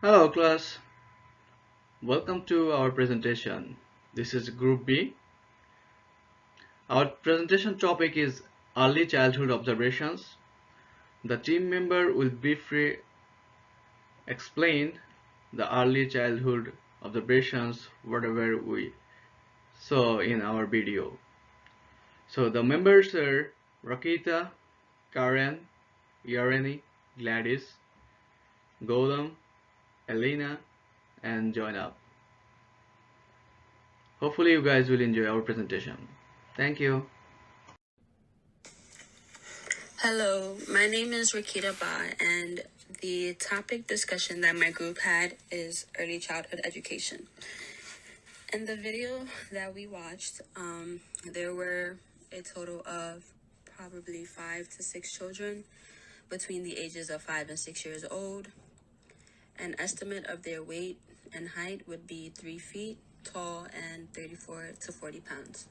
Hello class, welcome to our presentation. This is Group B. Our presentation topic is Early Childhood Observations. The team member will briefly explain the early childhood observations whatever we saw in our video. So the members are Rakita, Karen, Yareni, Gladys, Gautam, Elena, and Join-Up. Hopefully you guys will enjoy our presentation. Thank you. Hello, my name is Rakita Ba, and the topic discussion that my group had is early childhood education. In the video that we watched, there were a total of probably 5 to 6 children between the ages of 5 and 6 years old. An estimate of their weight and height would be 3 feet tall and 34 to 40 pounds.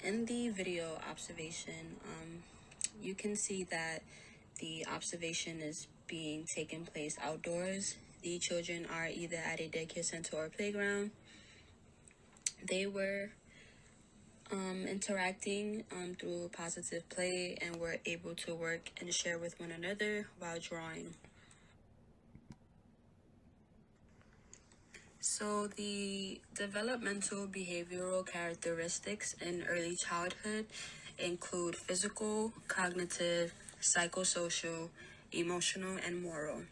In the video observation, you can see that the observation is being taken place outdoors. The children are either at a daycare center or playground. They were interacting through positive play and were able to work and share with one another while drawing. So the developmental behavioral characteristics in early childhood include physical, cognitive, psychosocial, emotional, and moral.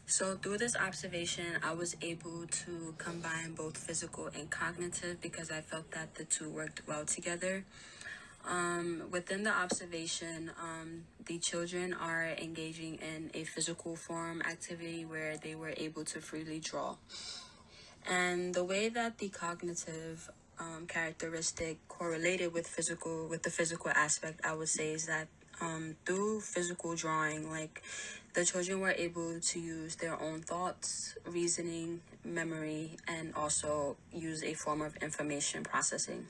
So through this observation, I was able to combine both physical and cognitive because I felt that the two worked well together. Within the observation, the children are engaging in a physical form activity where they were able to freely draw. And the way that the cognitive characteristic correlated with the physical aspect, I would say, is that through physical drawing, like the children were able to use their own thoughts, reasoning, memory, and also use a form of information processing.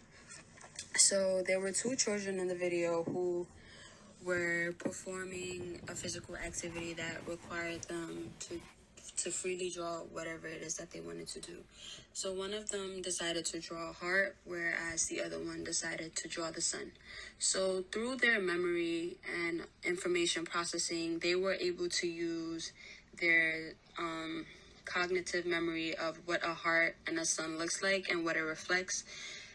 So there were 2 children in the video who were performing a physical activity that required them to freely draw whatever it is that they wanted to do. So one of them decided to draw a heart, whereas the other one decided to draw the sun. So through their memory and information processing, they were able to use their cognitive memory of what a heart and a sun looks like and what it reflects.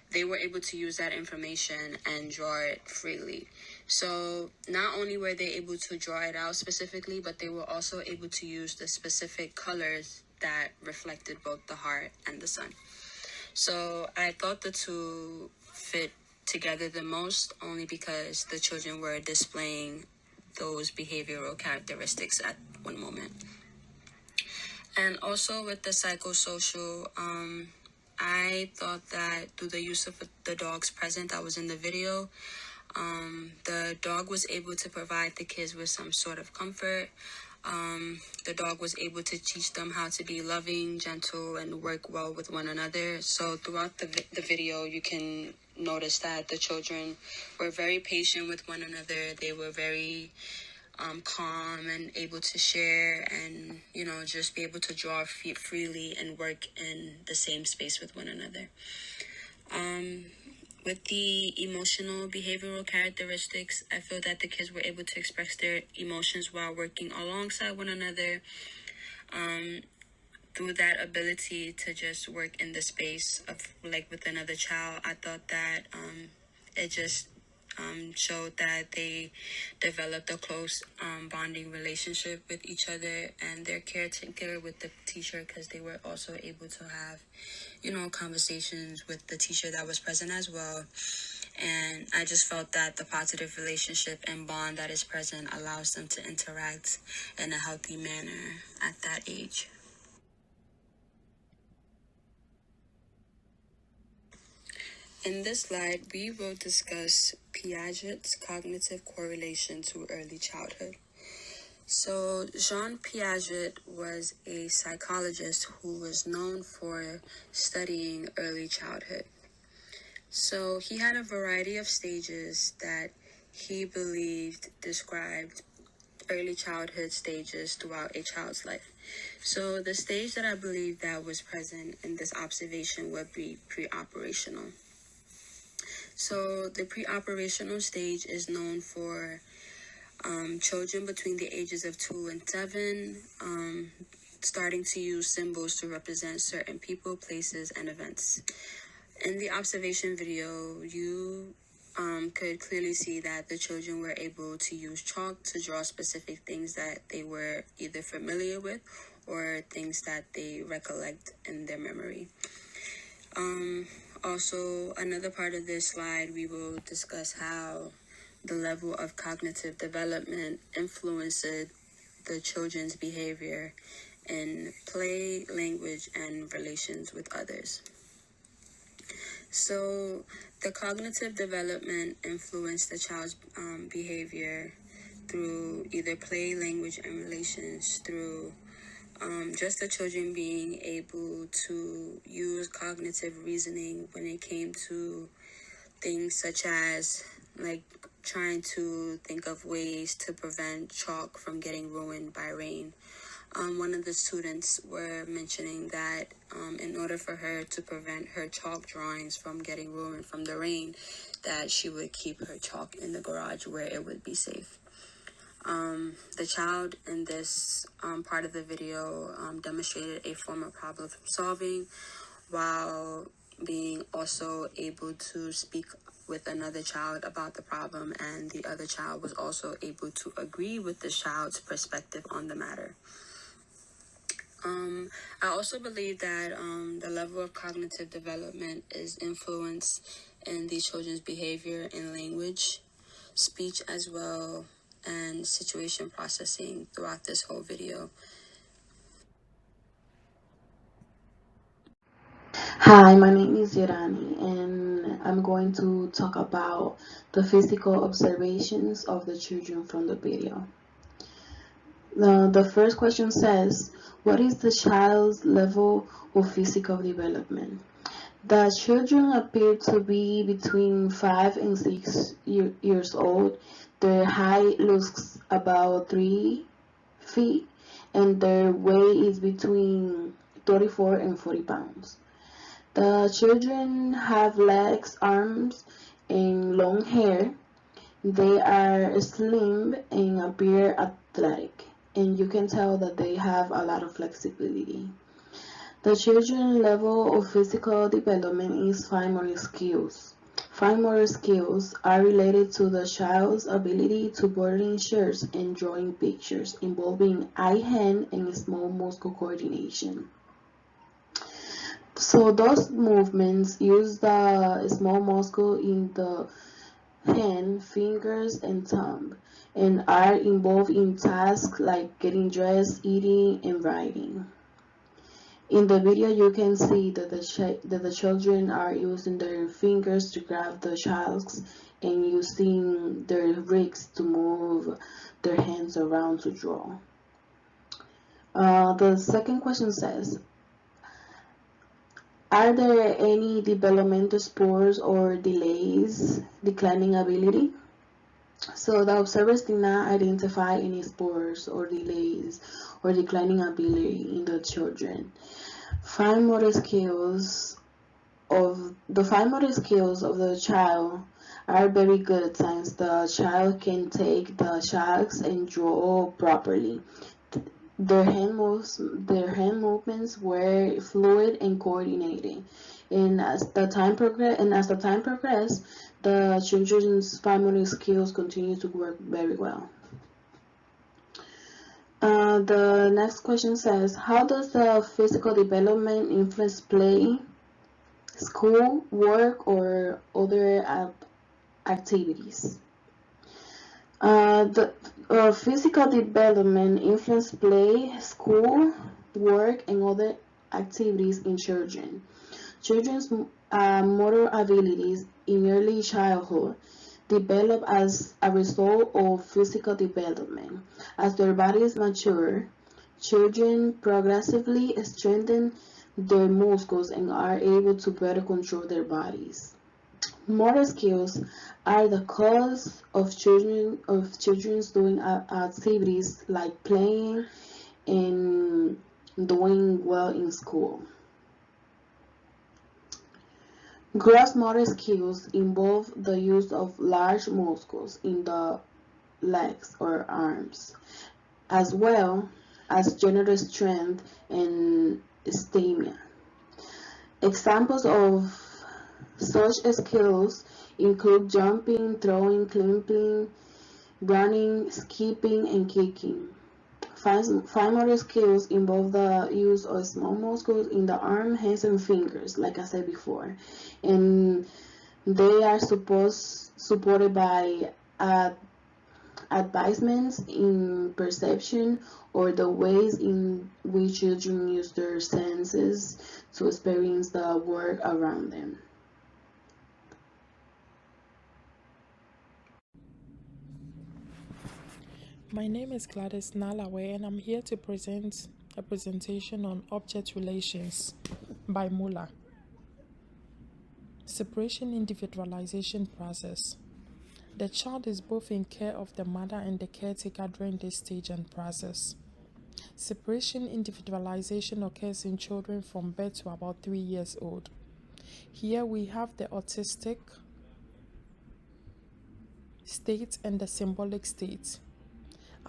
They were able to use that information and draw it freely. So not only were they able to draw it out specifically, but they were also able to use the specific colors that reflected both the heart and the sun. So I thought the two fit together the most, only because the children were displaying those behavioral characteristics at one moment. And also with the psychosocial, I thought that through the use of the dogs present that was in the video, the dog was able to provide the kids with some sort of comfort. The dog was able to teach them how to be loving, gentle, and work well with one another. So throughout the video, you can notice that the children were very patient with one another. They were very calm and able to share and, just be able to draw freely and work in the same space with one another. With the emotional behavioral characteristics, I feel that the kids were able to express their emotions while working alongside one another. Through that ability to just work in the space of with another child, I thought that it just showed that they developed a close bonding relationship with each other and their caretaker with the teacher, because they were also able to have, conversations with the teacher that was present as well. And I just felt that the positive relationship and bond that is present allows them to interact in a healthy manner at that age. In this slide, we will discuss Piaget's cognitive correlation to early childhood. So, Jean Piaget was a psychologist who was known for studying early childhood. So, he had a variety of stages that he believed described early childhood stages throughout a child's life. So the stage that I believe that was present in this observation would be pre-operational. So the pre-operational stage is known for children between the ages of 2 and 7 starting to use symbols to represent certain people, places, and events. In the observation video, you could clearly see that the children were able to use chalk to draw specific things that they were either familiar with or things that they recollect in their memory. Also, another part of this slide, we will discuss how the level of cognitive development influences the children's behavior in play, language, and relations with others. So, the cognitive development influenced the child's behavior through either play, language, and relations, through just the children being able to use cognitive reasoning when it came to things such as like trying to think of ways to prevent chalk from getting ruined by rain. One of the students were mentioning that in order for her to prevent her chalk drawings from getting ruined from the rain, that she would keep her chalk in the garage where it would be safe. The child in this part of the video demonstrated a form of problem solving while being also able to speak with another child about the problem, and the other child was also able to agree with the child's perspective on the matter. I also believe that the level of cognitive development is influenced in these children's behavior in language, speech as well, and situation processing throughout this whole video. Hi, my name is Yorani, and I'm going to talk about the physical observations of the children from the video. The first question says, what is the child's level of physical development? The children appear to be between 5 and 6 years old. Their height looks about 3 feet, and their weight is between 34 and 40 pounds. The children have legs, arms, and long hair. They are slim and appear athletic, and you can tell that they have a lot of flexibility. The children's level of physical development is fine motor skills. Fine motor skills are related to the child's ability to button shirts and drawing pictures involving eye-hand and small muscle coordination. So those movements use the small muscle in the hand, fingers, and thumb, and are involved in tasks like getting dressed, eating, and writing. In the video, you can see that the children are using their fingers to grab the chalks and using their wrists to move their hands around to draw. The second question says, are there any developmental spurs or delays declining ability? So the observers did not identify any spurs or delays or declining ability in the children. Fine motor skills of the child are very good since the child can take the chalks and draw properly. Their hand movements were fluid and coordinated. And as the time progressed, the children's fine motor skills continue to work very well. The next question says, how does the physical development influence play, school, work, or other activities? The physical development influence play, school, work, and other activities in children. Children's motor abilities in early childhood develop as a result of physical development. As their bodies mature, children progressively strengthen their muscles and are able to better control their bodies. Motor skills are the cause of children's doing activities like playing and doing well in school. Gross motor skills involve the use of large muscles in the legs or arms, as well as general strength and stamina. Examples of such skills include jumping, throwing, climbing, running, skipping, and kicking. Fine motor skills involve the use of small muscles in the arm, hands, and fingers, like I said before, and they are supported by advancements in perception or the ways in which children use their senses to experience the world around them. My name is Gladys Nalawe, and I'm here to present a presentation on object relations by Muller. Separation individualization process. The child is both in care of the mother and the caretaker during this stage and process. Separation individualization occurs in children from birth to about 3 years old. Here we have the autistic state and the symbolic state.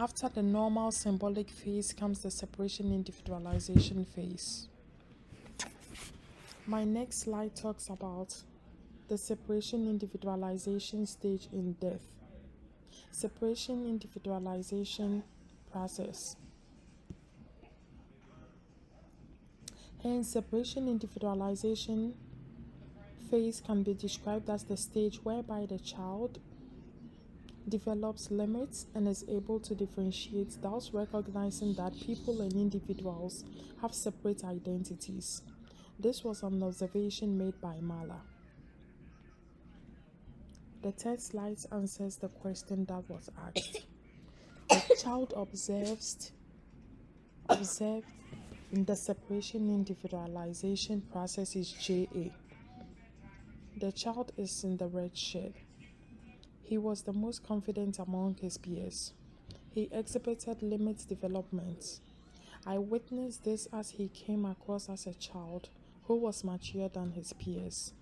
After the normal symbolic phase comes the separation individualization phase. My next slide talks about the separation individualization stage in death. Separation individualization process. Hence, separation individualization phase can be described as the stage whereby the child develops limits and is able to differentiate, thus recognizing that people and individuals have separate identities. This was an observation made by Muller. The third slide answers the question that was asked. The child observed in the separation individualization process is JA. The child is in the red shirt. He was the most confident among his peers. He exhibited limited development. I witnessed this as he came across as a child who was mature than his peers.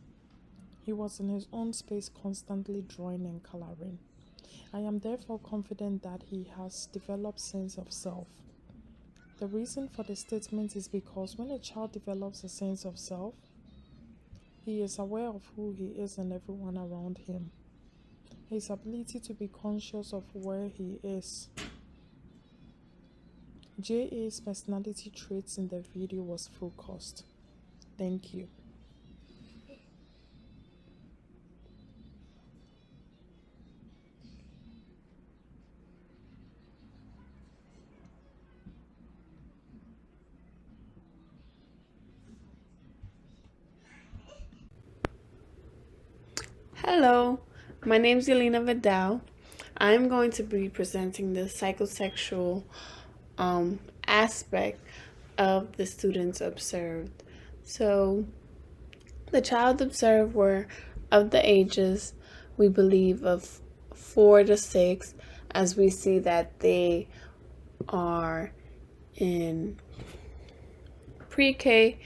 He was in his own space constantly drawing and coloring. I am therefore confident that he has developed sense of self. The reason for the statement is because when a child develops a sense of self, he is aware of who he is and everyone around him. His ability to be conscious of where he is. JA's personality traits in the video was focused. Thank you. Hello, my name is Yelena Vidal. I'm going to be presenting the psychosexual aspect of the students observed. So, the child observed were of the ages, we believe, of 4 to 6, as we see that they are in pre-K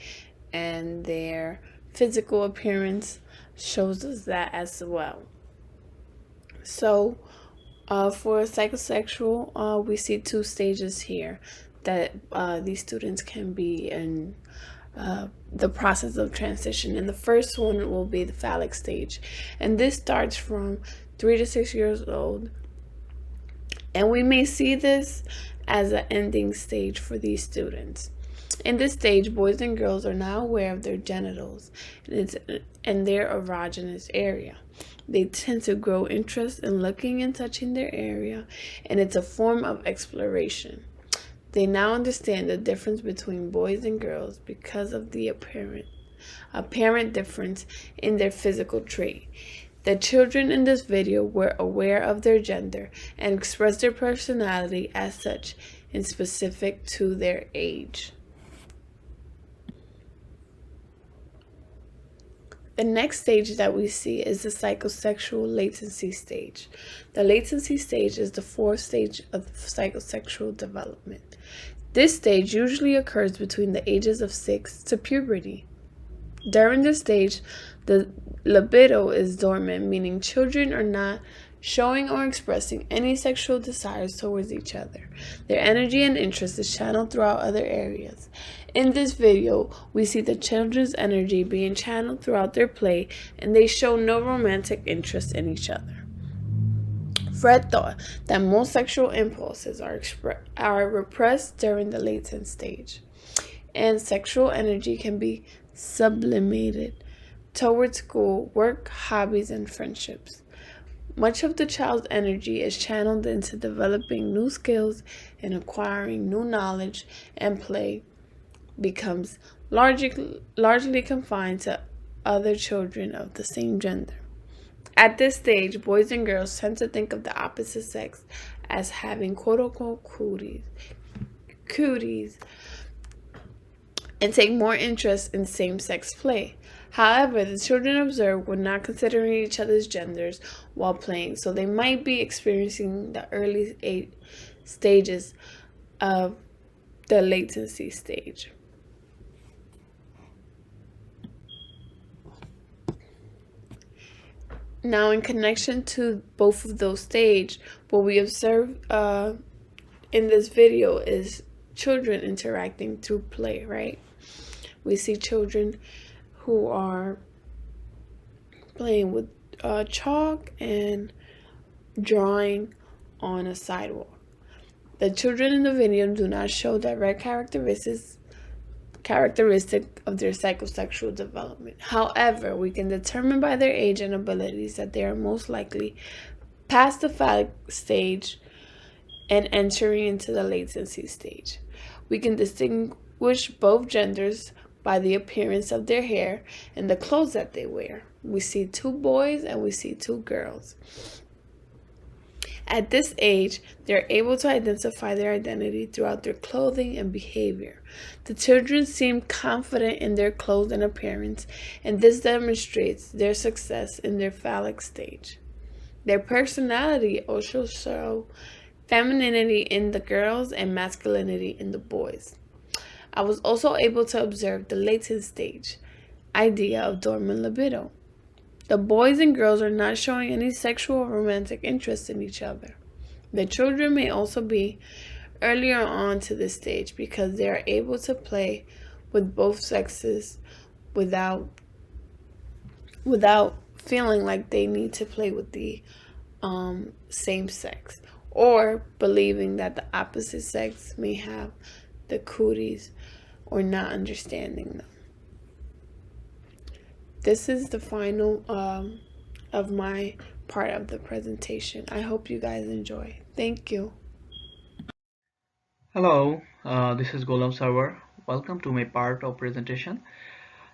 and their physical appearance shows us that as well. So for psychosexual, we see 2 stages here that these students can be in the process of transition. And the first one will be the phallic stage. And this starts from 3 to 6 years old. And we may see this as an ending stage for these students. In this stage, boys and girls are now aware of their genitals and their erogenous area. They tend to grow interest in looking and touching their area, and it's a form of exploration. They now understand the difference between boys and girls because of the apparent difference in their physical trait. The children in this video were aware of their gender and expressed their personality as such and specific to their age. The next stage that we see is the psychosexual latency stage. The latency stage is the fourth stage of psychosexual development. This stage usually occurs between the ages of 6 to puberty. During this stage, the libido is dormant, meaning children are not showing or expressing any sexual desires towards each other. Their energy and interest is channeled throughout other areas. In this video, we see the children's energy being channeled throughout their play, and they show no romantic interest in each other. Fred thought that most sexual impulses are repressed during the latent stage, and sexual energy can be sublimated towards school, work, hobbies, and friendships. Much of the child's energy is channeled into developing new skills and acquiring new knowledge, and play becomes largely confined to other children of the same gender. At this stage, boys and girls tend to think of the opposite sex as having quote-unquote cooties and take more interest in same-sex play. However, the children observed were not considering each other's genders while playing, so they might be experiencing the early stages of the latency stage. Now, in connection to both of those stages, what we observe in this video is children interacting through play, right? We see children who are playing with chalk and drawing on a sidewalk. The children in the video do not show direct characteristic of their psychosexual development. However, we can determine by their age and abilities that they are most likely past the phallic stage and entering into the latency stage. We can distinguish both genders by the appearance of their hair and the clothes that they wear. We see 2 boys and we see 2 girls. At this age, they are able to identify their identity throughout their clothing and behavior. The children seem confident in their clothes and appearance, and this demonstrates their success in their phallic stage. Their personality also shows femininity in the girls and masculinity in the boys. I was also able to observe the latent stage idea of dormant libido. The boys and girls are not showing any sexual or romantic interest in each other. The children may also be earlier on to this stage because they are able to play with both sexes without feeling like they need to play with the same sex, or believing that the opposite sex may have the cooties or not understanding them. This is the final of my part of the presentation. I hope you guys enjoy. Thank you. Hello, this is Golam Sarwar. Welcome to my part of presentation.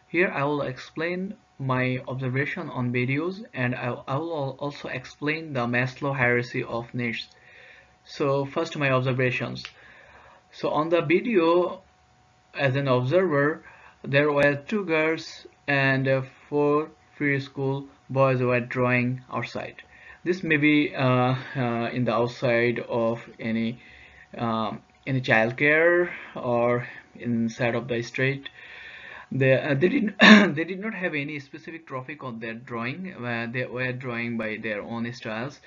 Here I will explain my observation on videos, and I will also explain the Maslow hierarchy of needs. So first, my observations. So on the video, as an observer, there were 2 girls and 4 preschool boys were drawing outside. This may be in the outside of any childcare or inside of the street. They did not have any specific topic on their drawing. They were drawing by their own styles,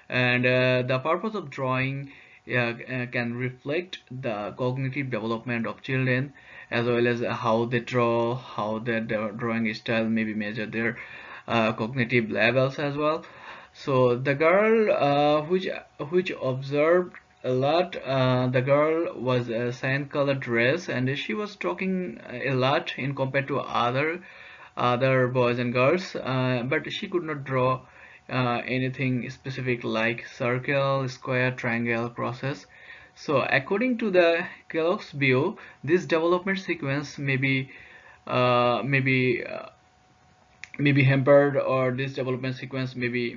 and the purpose of drawing can reflect the cognitive development of children, as well as how they draw, how their drawing style maybe measure their cognitive levels as well. So the girl which observed a lot, the girl was a cyan colored dress, and she was talking a lot in compared to other boys and girls, but she could not draw anything specific like circle, square, triangle, crosses. So according to the Kellogg's view, this development sequence may be hampered, or this development sequence may be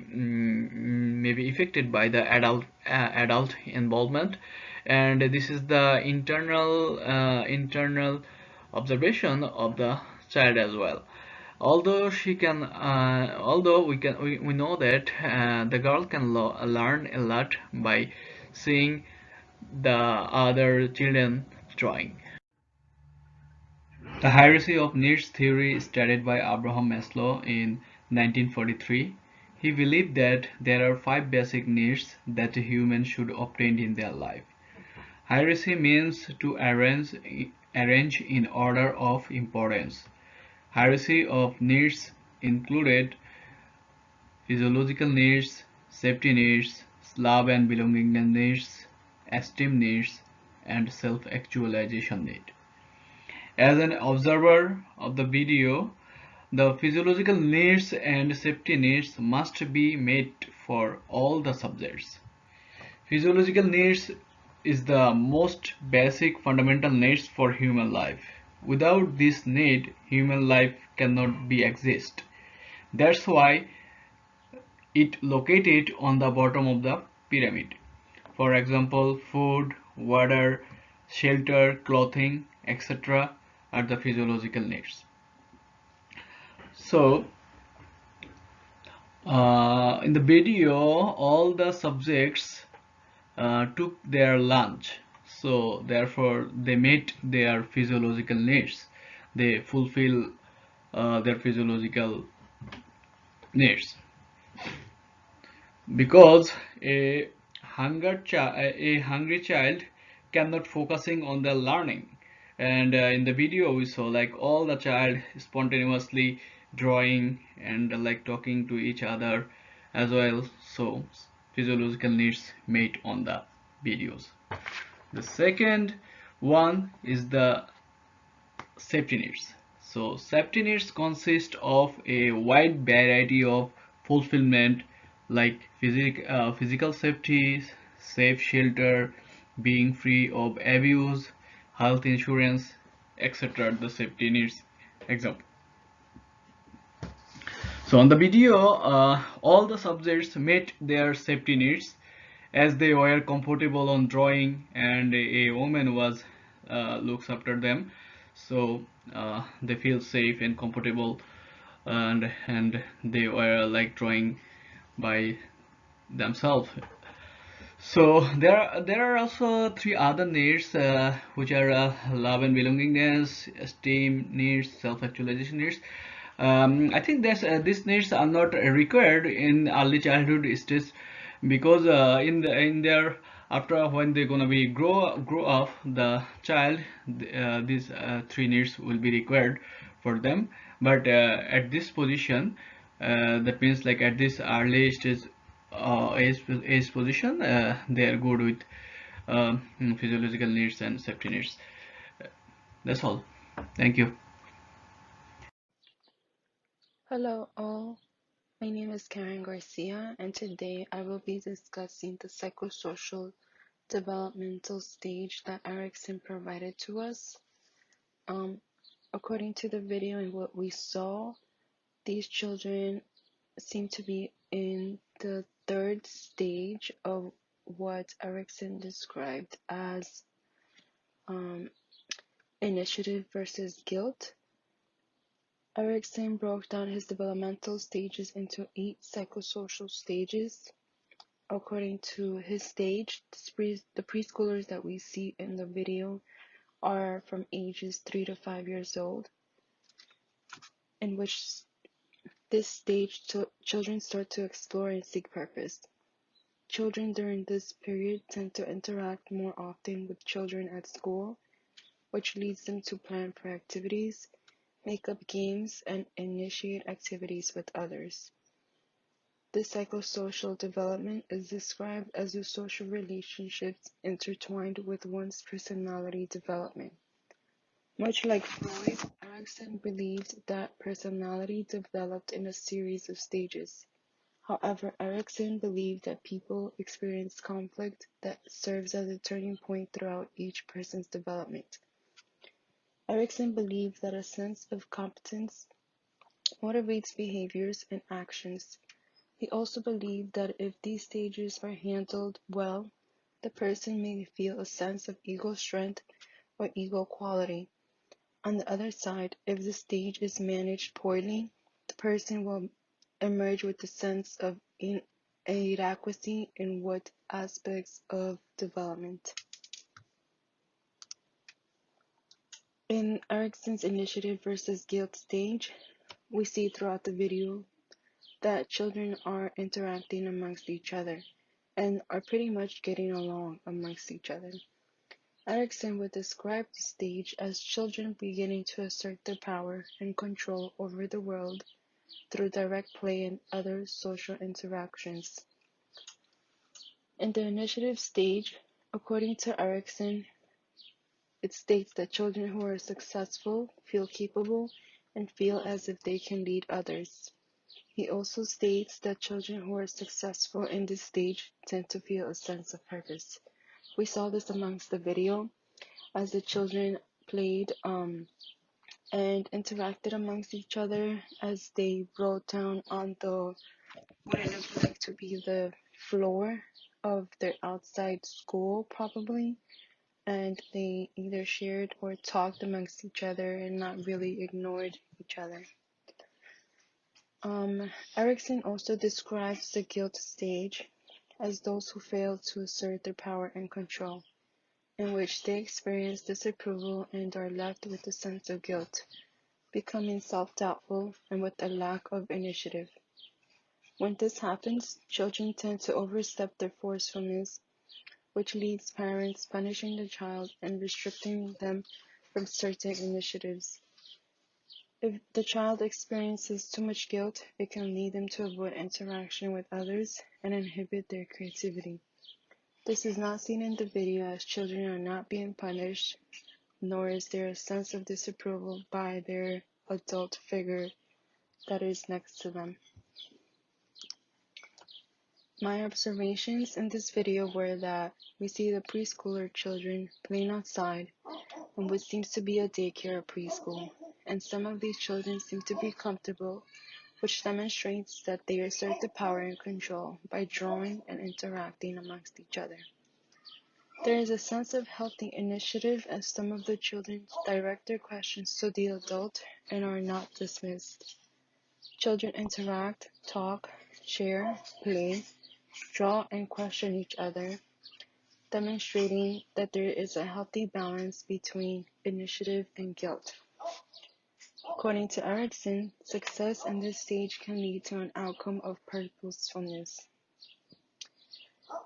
affected by the adult involvement, and this is the internal observation of the child as well. Although we know that the girl can learn a lot by seeing the other children drawing. The hierarchy of needs theory started by Abraham Maslow in 1943. He believed that there are 5 basic needs that a human should obtain in their life. Hierarchy means to arrange in order of importance. Hierarchy of needs included physiological needs, safety needs, love and belongingness needs, esteem needs, and self-actualization need. As an observer of the video, the physiological needs and safety needs must be met for all the subjects. Physiological needs is the most basic fundamental needs for human life. Without this need, human life cannot be exist. That's why it located on the bottom of the pyramid. For example, food, water, shelter, clothing, etc. are the physiological needs. So, in the video, all the subjects took their lunch, so therefore they met their physiological needs. They fulfill their physiological needs, because a hungry child cannot focusing on their learning. And in the video we saw like all the child spontaneously drawing and like talking to each other as well. So physiological needs made on the videos. The second one is the safety needs. So safety needs consist of a wide variety of fulfillment, like physical safety, safe shelter, being free of abuse, health insurance, etc. The safety needs example. So on the video, all the subjects met their safety needs as they were comfortable on drawing, and a woman was looks after them, so they feel safe and comfortable, and they were like drawing by themselves. So there are also 3 other needs, which are love and belongingness, esteem needs, self-actualization needs. I think these needs are not required in early childhood stage, because in their after when they're gonna be grow up the child, these 3 needs will be required for them. But at this position, that means like at this early stage age position, they are good with physiological needs and safety needs. That's all. Thank you. Hello all, my name is Karen Garcia, and today I will be discussing the psychosocial developmental stage that Erickson provided to us. According to the video and what we saw, these children seem to be in the 3rd stage of what Erickson described as initiative versus guilt. Erickson broke down his developmental stages into 8 psychosocial stages. According to his stage, the preschoolers that we see in the video are from ages 3 to 5 years old, in which this stage children start to explore and seek purpose. Children during this period tend to interact more often with children at school, which leads them to plan for activities, make up games, and initiate activities with others. This psychosocial development is described as the social relationships intertwined with one's personality development. Much like Freud, Erikson believed that personality developed in a series of stages. However, Erikson believed that people experience conflict that serves as a turning point throughout each person's development. Erikson believed that a sense of competence motivates behaviors and actions. He also believed that if these stages are handled well, the person may feel a sense of ego strength or ego quality. On the other side, if the stage is managed poorly, the person will emerge with a sense of inadequacy in what aspects of development. In Erickson's initiative versus guilt stage, we see throughout the video that children are interacting amongst each other and are pretty much getting along amongst each other. Erickson would describe the stage as children beginning to assert their power and control over the world through direct play and other social interactions. In the initiative stage, according to Erickson, it states that children who are successful feel capable and feel as if they can lead others. He also states that children who are successful in this stage tend to feel a sense of purpose. We saw this amongst the video as the children played and interacted amongst each other as they wrote down on the what it looked like to be the floor of their outside school probably, and they either shared or talked amongst each other and not really ignored each other. Erickson also describes the guilt stage as those who fail to assert their power and control, in which they experience disapproval and are left with a sense of guilt, becoming self-doubtful and with a lack of initiative. When this happens, children tend to overstep their forcefulness, which leads parents punishing the child and restricting them from certain initiatives. If the child experiences too much guilt, it can lead them to avoid interaction with others and inhibit their creativity. This is not seen in the video as children are not being punished, nor is there a sense of disapproval by their adult figure that is next to them. My observations in this video were that we see the preschooler children playing outside in what seems to be a daycare or preschool, and some of these children seem to be comfortable, which demonstrates that they assert the power and control by drawing and interacting amongst each other. There is a sense of healthy initiative as some of the children direct their questions to the adult and are not dismissed. Children interact, talk, share, play, draw, and question each other, demonstrating that there is a healthy balance between initiative and guilt. According to Erickson, success in this stage can lead to an outcome of purposefulness.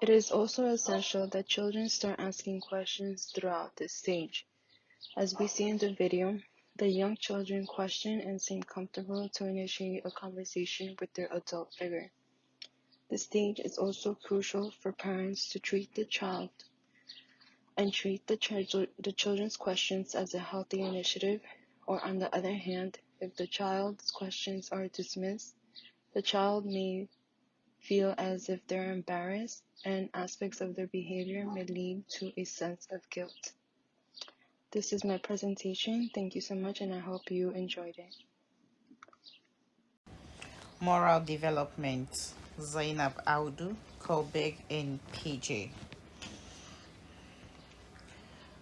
It is also essential that children start asking questions throughout this stage. As we see in the video, the young children question and seem comfortable to initiate a conversation with their adult figure. This stage is also crucial for parents to treat the child and treat the children's questions as a healthy initiative, or on the other hand, if the child's questions are dismissed, the child may feel as if they're embarrassed, and aspects of their behavior may lead to a sense of guilt. This is my presentation. Thank you so much, and I hope you enjoyed it. Moral development. Zainab Audu, Kohlberg, and PJ.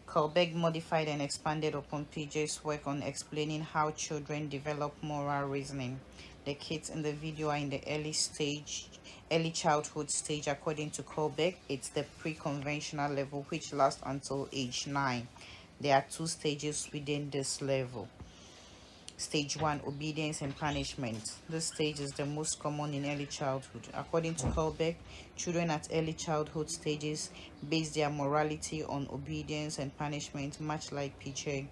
Kohlberg modified and expanded upon PJ's work on explaining how children develop moral reasoning. The kids in the video are in the early childhood stage. According to Kohlberg, it's the pre-conventional level, which lasts until age 9. There are 2 stages within this level. Stage 1, obedience and punishment. This stage is the most common in early childhood. According to Kohlberg, children at early childhood stages base their morality on obedience and punishment, much like PJ.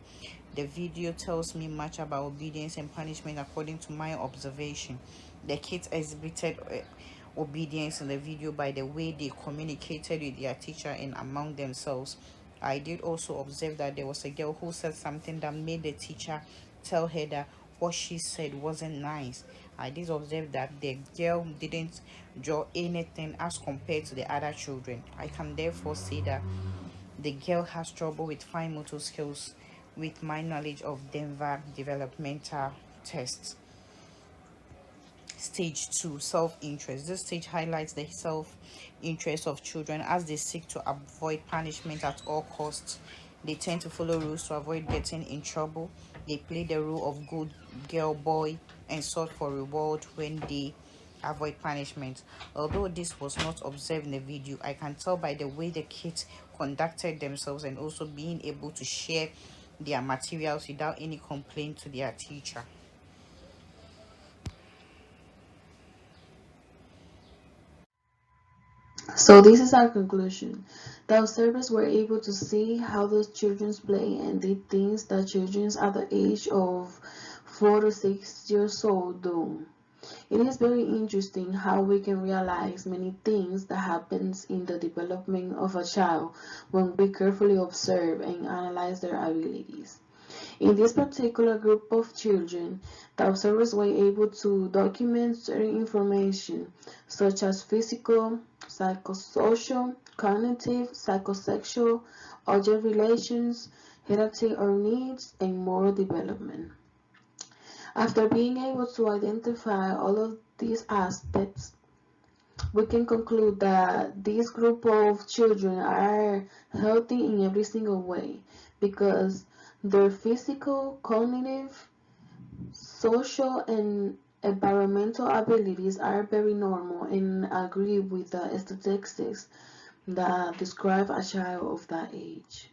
The video tells me much about obedience and punishment according to my observation. The kids exhibited obedience in the video by the way they communicated with their teacher and among themselves. I did also observe that there was a girl who said something that made the teacher tell her that what she said wasn't nice. I did observe that the girl didn't draw anything as compared to the other children. I can therefore say that the girl has trouble with fine motor skills with my knowledge of Denver developmental tests. Stage 2, self-interest. This stage highlights the self-interest of children as they seek to avoid punishment at all costs. They tend to follow rules to avoid getting in trouble. They play the role of good girl, boy, and sought for reward when they avoid punishment. Although this was not observed in the video, I can tell by the way the kids conducted themselves and also being able to share their materials without any complaint to their teacher. So this is our conclusion. The observers were able to see how those children play and did things that children at the age of 4 to 6 years old do. It is very interesting how we can realize many things that happens in the development of a child when we carefully observe and analyze their abilities. In this particular group of children, the observers were able to document certain information such as physical, psychosocial, cognitive, psychosexual, object relations, heredity or needs, and moral development. After being able to identify all of these aspects, we can conclude that this group of children are healthy in every single way because their physical, cognitive, social, and environmental abilities are very normal and agree with the statistics that describe a child of that age.